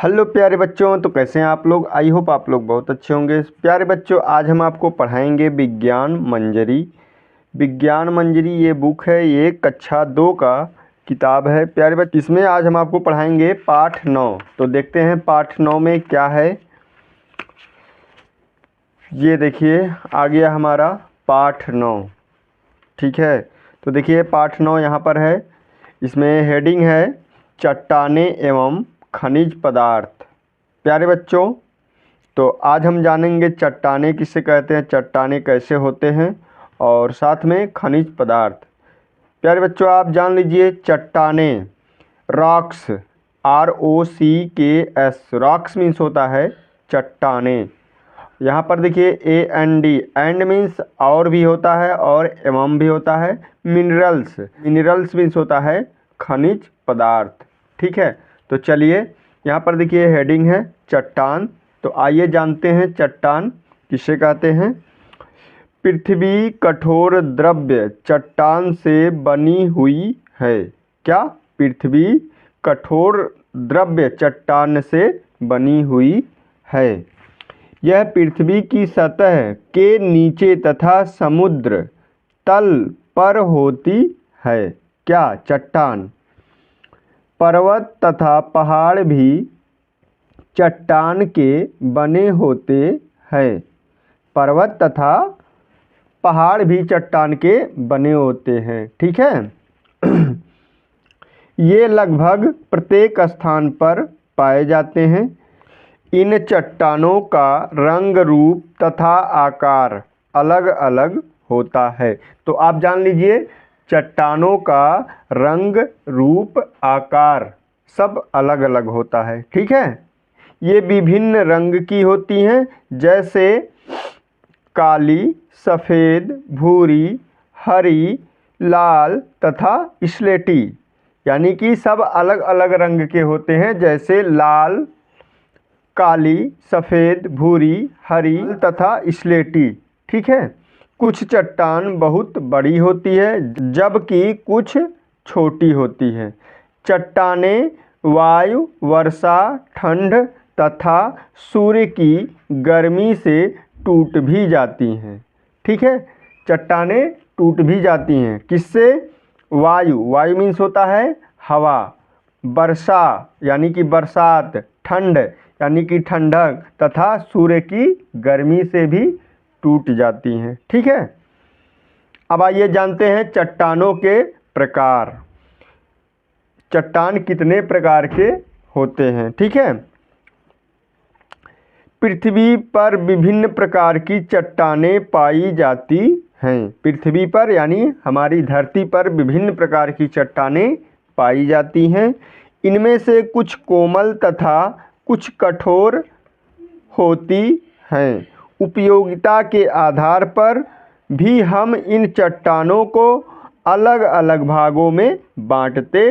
Hello प्यारे बच्चों, तो कैसे हैं आप लोग। आई होप आप लोग बहुत अच्छे होंगे। प्यारे बच्चों, आज हम आपको पढ़ाएंगे विज्ञान मंजरी। विज्ञान मंजरी ये बुक है, ये कक्षा 2 का किताब है। प्यारे बच्चों, इसमें आज हम आपको पढ़ाएंगे पाठ 9। तो देखते हैं पाठ 9 में क्या है। ये देखिए आ गया हमारा पाठ 9। ठीक है, तो देखिए पाठ 9 यहाँ पर है। इसमें हेडिंग है चट्टानें एवं खनिज पदार्थ। प्यारे बच्चों, तो आज हम जानेंगे चट्टानें किसे कहते हैं, चट्टानें कैसे होते हैं, और साथ में खनिज पदार्थ। प्यारे बच्चों, आप जान लीजिए चट्टानें, रॉक्स, ROCKS, रॉक्स मीन्स होता है चट्टानें। यहाँ पर देखिए AND, एंड मीन्स और भी होता है और एवं भी होता है। मिनरल्स, मिनरल्स मीन्स होता है खनिज पदार्थ। ठीक है, तो चलिए यहाँ पर देखिए हेडिंग है चट्टान। तो आइए जानते हैं चट्टान किसे कहते हैं। पृथ्वी कठोर द्रव्य चट्टान से बनी हुई है। क्या? पृथ्वी कठोर द्रव्य चट्टान से बनी हुई है। यह पृथ्वी की सतह के नीचे तथा समुद्र तल पर होती है। क्या? चट्टान। पर्वत तथा पहाड़ भी चट्टान के बने होते हैं। पर्वत तथा पहाड़ भी चट्टान के बने होते हैं। ठीक है ये लगभग प्रत्येक स्थान पर पाए जाते हैं। इन चट्टानों का रंग, रूप तथा आकार अलग अलग होता है। तो आप जान लीजिए चट्टानों का रंग, रूप, आकार सब अलग अलग होता है। ठीक है, ये विभिन्न रंग की होती हैं, जैसे काली, सफ़ेद, भूरी, हरी, लाल तथा स्लेटी। यानी कि सब अलग अलग रंग के होते हैं, जैसे लाल, काली, सफ़ेद, भूरी, हरी तथा स्लेटी। ठीक है, कुछ चट्टान बहुत बड़ी होती है जबकि कुछ छोटी होती है। चट्टानें वायु, वर्षा, ठंड तथा सूर्य की गर्मी से टूट भी जाती हैं। ठीक है, चट्टानें टूट भी जाती हैं। किससे? वायु, वायु मीन्स होता है हवा, वर्षा यानी कि बरसात, ठंड यानी कि ठंडक तथा सूर्य की गर्मी से भी टूट जाती हैं। ठीक है, अब आइए जानते हैं चट्टानों के प्रकार। चट्टान कितने प्रकार के होते हैं। ठीक है, पृथ्वी पर विभिन्न प्रकार की चट्टानें पाई जाती हैं। पृथ्वी पर यानी हमारी धरती पर विभिन्न प्रकार की चट्टानें पाई जाती हैं। इनमें से कुछ कोमल तथा कुछ कठोर होती हैं। उपयोगिता के आधार पर भी हम इन चट्टानों को अलग अलग भागों में बांटते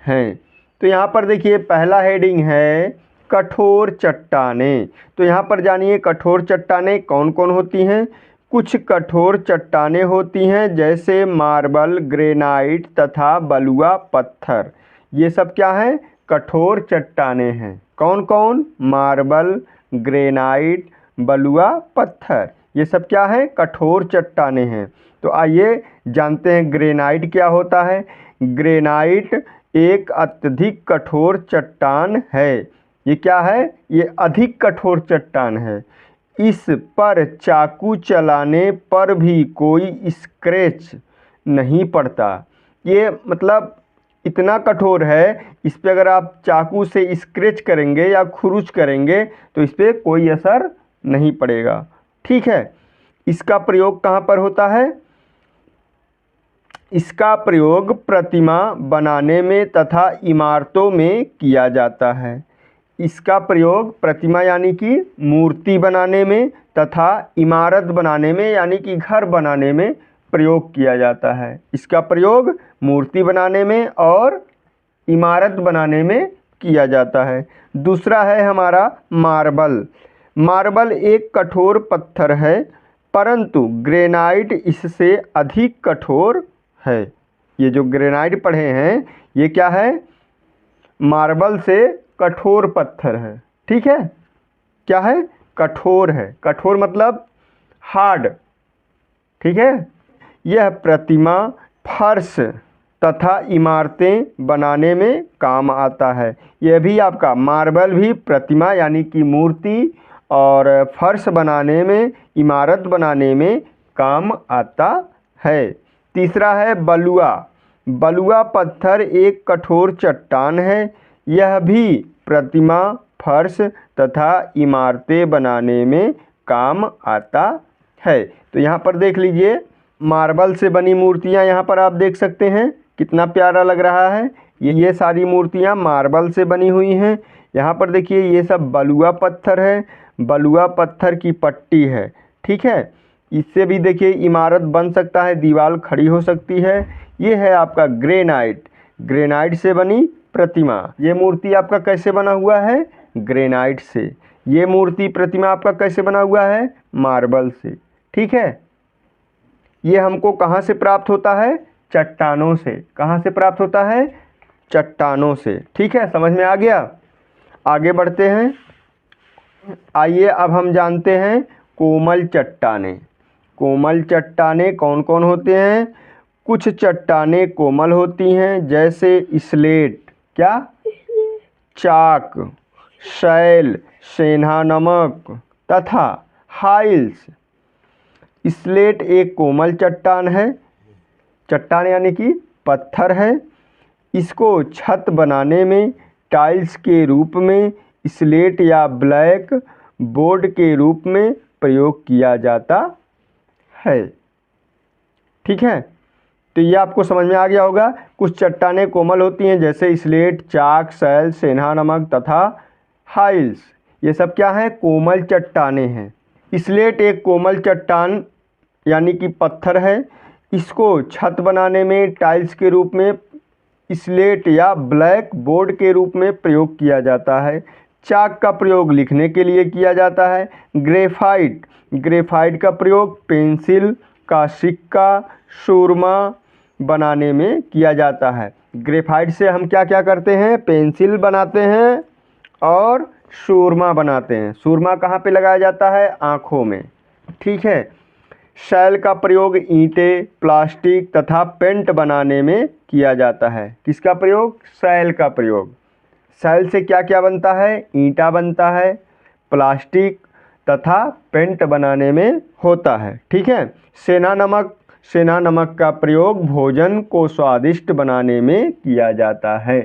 हैं। तो यहाँ पर देखिए पहला हेडिंग है कठोर चट्टानें। तो यहाँ पर जानिए कठोर चट्टानें कौन कौन होती हैं। कुछ कठोर चट्टानें होती हैं जैसे मार्बल, ग्रेनाइट तथा बलुआ पत्थर। ये सब क्या है? कठोर चट्टानें हैं। कौन कौन? मार्बल, ग्रेनाइट, बलुआ पत्थर, ये सब क्या है? कठोर चट्टानें हैं। तो आइए जानते हैं ग्रेनाइट क्या होता है। ग्रेनाइट एक अत्यधिक कठोर चट्टान है। ये क्या है? ये अधिक कठोर चट्टान है। इस पर चाकू चलाने पर भी कोई स्क्रैच नहीं पड़ता। ये मतलब इतना कठोर है, इस पे अगर आप चाकू से स्क्रैच करेंगे या खुरुच करेंगे तो इस पे कोई असर नहीं पड़ेगा। ठीक है, इसका प्रयोग कहाँ पर होता है? इसका प्रयोग प्रतिमा बनाने में तथा इमारतों में किया जाता है। इसका प्रयोग प्रतिमा यानी कि मूर्ति बनाने में तथा इमारत बनाने में यानी कि घर बनाने में प्रयोग किया जाता है। इसका प्रयोग मूर्ति बनाने में और इमारत बनाने में किया जाता है। दूसरा है हमारा मार्बल। मार्बल एक कठोर पत्थर है, परंतु ग्रेनाइट इससे अधिक कठोर है। ये जो ग्रेनाइट पढ़े हैं ये क्या है? मार्बल से कठोर पत्थर है। ठीक है, क्या है? कठोर है। कठोर मतलब हार्ड। ठीक है, यह प्रतिमा फर्श तथा इमारतें बनाने में काम आता है। यह भी आपका मार्बल भी प्रतिमा यानी कि मूर्ति और फर्श बनाने में, इमारत बनाने में काम आता है। तीसरा है बलुआ। बलुआ पत्थर एक कठोर चट्टान है। यह भी प्रतिमा, फर्श तथा इमारतें बनाने में काम आता है। तो यहाँ पर देख लीजिए, मार्बल से बनी मूर्तियाँ यहाँ पर आप देख सकते हैं, कितना प्यारा लग रहा है। ये सारी मूर्तियाँ मार्बल से बनी हुई हैं। यहाँ पर देखिए, ये सब बलुआ पत्थर है। बलुआ पत्थर की पट्टी है। ठीक है, इससे भी देखिए इमारत बन सकता है, दीवार खड़ी हो सकती है। ये है आपका ग्रेनाइट। ग्रेनाइट से बनी प्रतिमा। ये मूर्ति आपका कैसे बना हुआ है? ग्रेनाइट से। ये मूर्ति प्रतिमा आपका कैसे बना हुआ है? मार्बल से। ठीक है, ये हमको कहाँ से प्राप्त होता है? चट्टानों से। कहाँ से प्राप्त होता है? चट्टानों से। ठीक है, समझ में आ गया? आगे बढ़ते हैं। आइए अब हम जानते हैं कोमल चट्टानें। कोमल चट्टानें कौन कौन होते हैं? कुछ चट्टानें कोमल होती हैं, जैसे स्लेट, क्या? चाक, शैल, सेंधा नमक तथा हाइल्स। स्लेट एक कोमल चट्टान है। चट्टान यानी कि पत्थर है। इसको छत बनाने में, टाइल्स के रूप में, स्लेट या ब्लैक बोर्ड के रूप में प्रयोग किया जाता है। ठीक है, तो ये आपको समझ में आ गया होगा। कुछ चट्टानें कोमल होती हैं, जैसे स्लेट, चाक, शैल, सेंधा नमक तथा हाइल्स। ये सब क्या है? कोमल चट्टानें हैं। स्लेट एक कोमल चट्टान यानी कि पत्थर है। इसको छत बनाने में, टाइल्स के रूप में, स्लेट या ब्लैक बोर्ड के रूप में प्रयोग किया जाता है। चाक का प्रयोग लिखने के लिए किया जाता है। ग्रेफाइट, ग्रेफाइट का प्रयोग पेंसिल का सिक्का, सुरमा बनाने में किया जाता है। ग्रेफाइट से हम क्या क्या करते हैं? पेंसिल बनाते हैं और सुरमा बनाते हैं। सुरमा कहाँ पे लगाया जाता है? आँखों में। ठीक है, शैल का प्रयोग ईंटें, प्लास्टिक तथा पेंट बनाने में किया जाता है। किसका प्रयोग? शैल का प्रयोग। शैल से क्या क्या बनता है? ईंटा बनता है, प्लास्टिक तथा पेंट बनाने में होता है। ठीक है, सेंधा नमक, सेंधा नमक का प्रयोग भोजन को स्वादिष्ट बनाने में किया जाता है।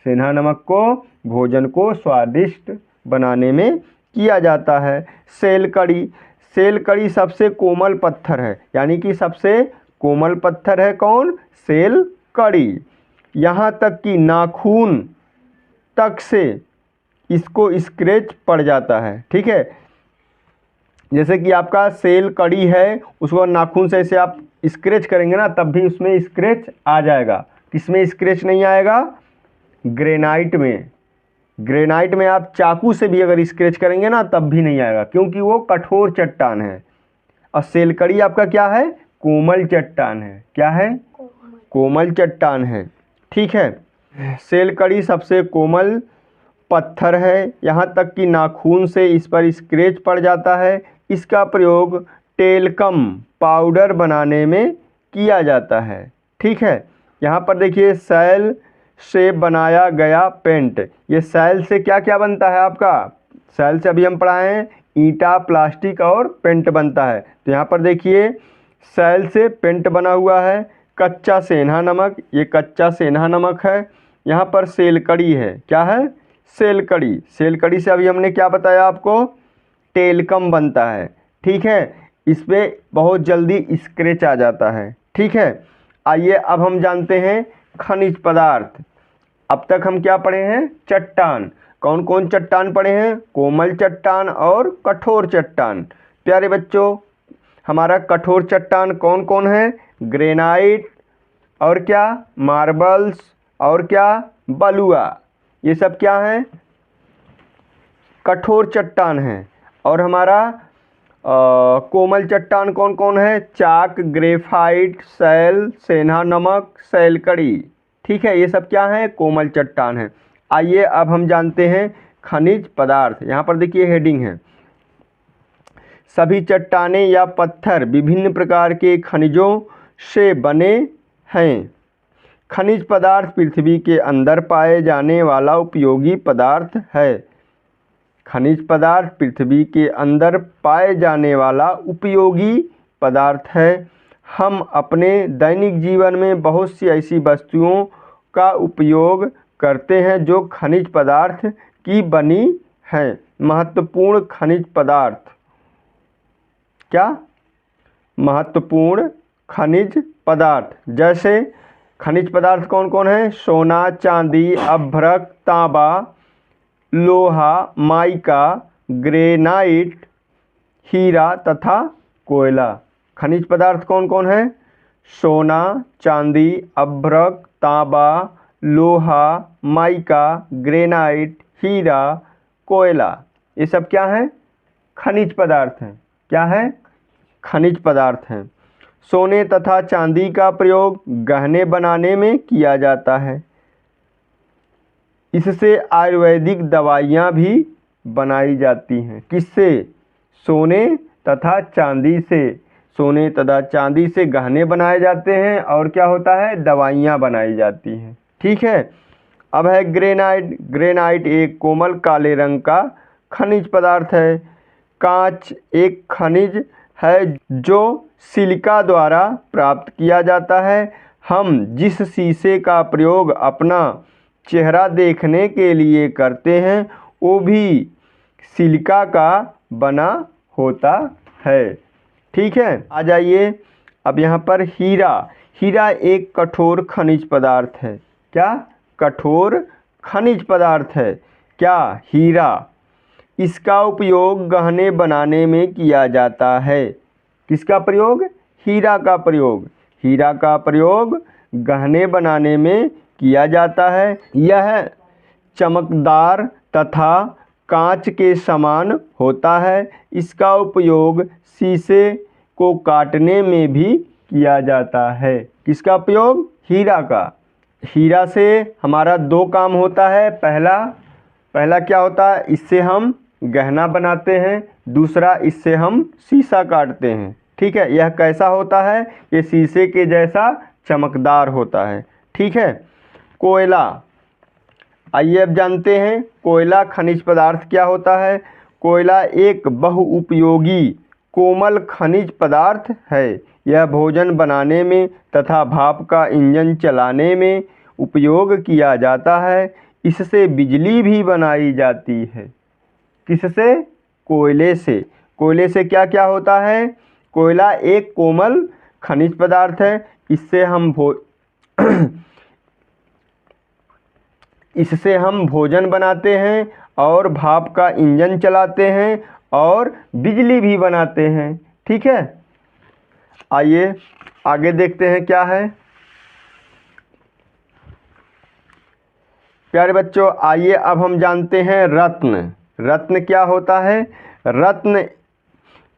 सेंधा नमक को भोजन को स्वादिष्ट बनाने में किया जाता है। सेल कड़ी, सेल कड़ी सबसे कोमल पत्थर है, यानी कि सबसे कोमल पत्थर है कौन? सेल कड़ी। यहाँ तक कि नाखून तक से इसको स्क्रैच पड़ जाता है। ठीक है, जैसे कि आपका सेल कड़ी है, उसको नाखून से ऐसे आप स्क्रैच करेंगे ना, तब भी उसमें स्क्रैच आ जाएगा। किसमें स्क्रैच नहीं आएगा? ग्रेनाइट में। ग्रेनाइट में आप चाकू से भी अगर स्क्रैच करेंगे ना, तब भी नहीं आएगा, क्योंकि वो कठोर चट्टान है। और सेल कड़ी आपका क्या है? कोमल चट्टान है। क्या है? कोमल चट्टान है। ठीक है, सेल कड़ी सबसे कोमल पत्थर है। यहाँ तक कि नाखून से इस पर स्क्रैच पड़ जाता है। इसका प्रयोग टेलकम पाउडर बनाने में किया जाता है। ठीक है, यहाँ पर देखिए, शैल से बनाया गया पेंट। ये शैल से क्या क्या बनता है आपका? शैल से अभी हम पढ़ाए हैं, ईंटा, प्लास्टिक और पेंट बनता है। तो यहाँ पर देखिए, शैल से पेंट बना हुआ है। कच्चा सेंधा नमक, ये कच्चा सेंधा नमक है। यहाँ पर सेल कड़ी है। क्या है? सेल कड़ी। सेल कड़ी से अभी हमने क्या बताया आपको? टेलकम बनता है। ठीक है, इस पर बहुत जल्दी स्क्रैच आ जाता है। ठीक है, आइए अब हम जानते हैं खनिज पदार्थ। अब तक हम क्या पढ़े हैं? चट्टान। कौन कौन चट्टान पढ़े हैं? कोमल चट्टान और कठोर चट्टान। प्यारे बच्चों, हमारा कठोर चट्टान कौन कौन है? ग्रेनाइट, और क्या? मार्बल्स, और क्या? बलुआ। ये सब क्या है? कठोर चट्टान है। और हमारा कोमल चट्टान कौन कौन है? चाक, ग्रेफाइट, शैल, सेंधा नमक, शैल कड़ी। ठीक है, ये सब क्या है? कोमल चट्टान है। आइए अब हम जानते हैं खनिज पदार्थ। यहाँ पर देखिए हेडिंग है, सभी चट्टानें या पत्थर विभिन्न प्रकार के खनिजों से बने हैं। खनिज पदार्थ पृथ्वी के अंदर पाए जाने वाला उपयोगी पदार्थ है। खनिज पदार्थ पृथ्वी के अंदर पाए जाने वाला उपयोगी पदार्थ है। हम अपने दैनिक जीवन में बहुत सी ऐसी वस्तुओं का उपयोग करते हैं जो खनिज पदार्थ की बनी हैं। महत्वपूर्ण खनिज पदार्थ, क्या महत्वपूर्ण खनिज पदार्थ, जैसे खनिज पदार्थ कौन कौन है? सोना, चांदी, अभ्रक, तांबा, लोहा, माइका, ग्रेनाइट, हीरा तथा कोयला। खनिज पदार्थ कौन कौन है? सोना, चांदी, अभ्रक, तांबा, लोहा, माइका, ग्रेनाइट, हीरा, कोयला। ये सब क्या है? खनिज पदार्थ हैं। क्या है? खनिज पदार्थ हैं। सोने तथा चांदी का प्रयोग गहने बनाने में किया जाता है। इससे आयुर्वेदिक दवाइयाँ भी बनाई जाती हैं। किससे? सोने तथा चांदी से। सोने तथा चांदी से गहने बनाए जाते हैं और क्या होता है? दवाइयाँ बनाई जाती हैं। ठीक है। अब है ग्रेनाइट। ग्रेनाइट एक कोमल काले रंग का खनिज पदार्थ है। कांच एक खनिज है जो सिलिका द्वारा प्राप्त किया जाता है। हम जिस शीशे का प्रयोग अपना चेहरा देखने के लिए करते हैं वो भी सिलिका का बना होता है। ठीक है। आ जाइए अब यहाँ पर हीरा। हीरा एक कठोर खनिज पदार्थ है। क्या? कठोर खनिज पदार्थ है। क्या? हीरा। इसका उपयोग गहने बनाने में किया जाता है। किसका प्रयोग? हीरा का प्रयोग। हीरा का प्रयोग गहने बनाने में किया जाता है। यह चमकदार तथा कांच के समान होता है। इसका उपयोग शीशे को काटने में भी किया जाता है। किसका उपयोग? हीरा का। हीरा से हमारा दो काम होता है। पहला क्या होता है? इससे हम गहना बनाते हैं। दूसरा, इससे हम शीशा काटते हैं। ठीक है। यह कैसा होता है? ये शीशे के जैसा चमकदार होता है। ठीक है। कोयला। आइए अब जानते हैं कोयला खनिज पदार्थ क्या होता है। कोयला एक बहुउपयोगी कोमल खनिज पदार्थ है। यह भोजन बनाने में तथा भाप का इंजन चलाने में उपयोग किया जाता है। इससे बिजली भी बनाई जाती है। किससे? कोयले से। कोयले से क्या क्या होता है? कोयला एक कोमल खनिज पदार्थ है। इससे हम भोजन बनाते हैं और भाप का इंजन चलाते हैं और बिजली भी बनाते हैं। ठीक है। आइए आगे देखते हैं क्या है। प्यारे बच्चों, आइए अब हम जानते हैं रत्न। रत्न क्या होता है? रत्न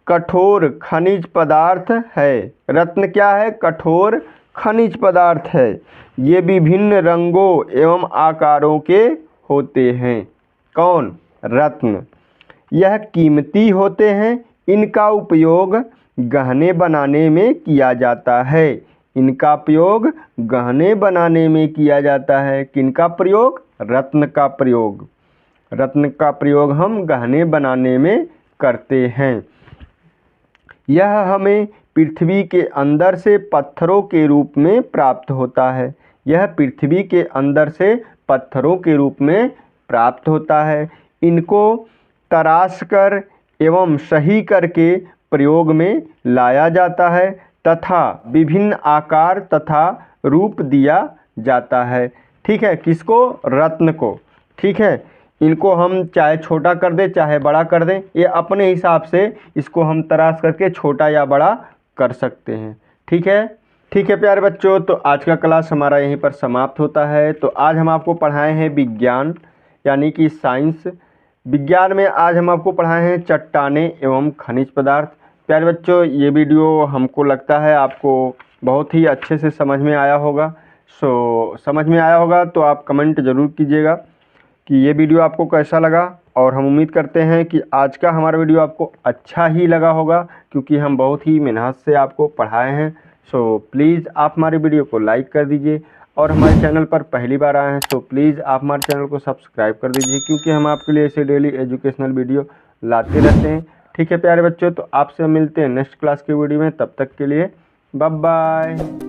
कठोर खनिज पदार्थ है। रत्न क्या है? कठोर खनिज पदार्थ है। ये विभिन्न रंगों एवं आकारों के होते हैं। कौन? रत्न। यह कीमती होते हैं। इनका उपयोग गहने बनाने में किया जाता है। इनका प्रयोग गहने बनाने में किया जाता है। किनका प्रयोग? रत्न का प्रयोग। रत्न का प्रयोग हम गहने बनाने में करते हैं। यह हमें पृथ्वी के अंदर से पत्थरों के रूप में प्राप्त होता है। यह पृथ्वी के अंदर से पत्थरों के रूप में प्राप्त होता है। इनको तराश कर एवं सही करके प्रयोग में लाया जाता है तथा विभिन्न आकार तथा रूप दिया जाता है। ठीक है। किसको? रत्न को। ठीक है। इनको हम चाहे छोटा कर दें चाहे बड़ा कर दें, ये अपने हिसाब से इसको हम तराश करके छोटा या बड़ा कर सकते हैं। ठीक है। ठीक है प्यारे बच्चों, तो आज का क्लास हमारा यहीं पर समाप्त होता है। तो आज हम आपको पढ़ाए हैं विज्ञान यानी कि साइंस। विज्ञान में आज हम आपको पढ़ाए हैं चट्टानें एवं खनिज पदार्थ। प्यारे बच्चों, ये वीडियो हमको लगता है आपको बहुत ही अच्छे से समझ में आया होगा। समझ में आया होगा तो आप कमेंट ज़रूर कीजिएगा कि ये वीडियो आपको कैसा लगा, और हम उम्मीद करते हैं कि आज का हमारा वीडियो आपको अच्छा ही लगा होगा, क्योंकि हम बहुत ही मेहनत से आपको पढ़ाए हैं। सो प्लीज़ आप हमारे वीडियो को लाइक कर दीजिए, और हमारे चैनल पर पहली बार आए हैं तो प्लीज़ आप हमारे चैनल को सब्सक्राइब कर दीजिए, क्योंकि हम आपके लिए ऐसे डेली एजुकेशनल वीडियो लाते रहते हैं। ठीक है प्यारे बच्चों, तो आपसे मिलते हैं नेक्स्ट क्लास के वीडियो में। तब तक के लिए बाय बाय।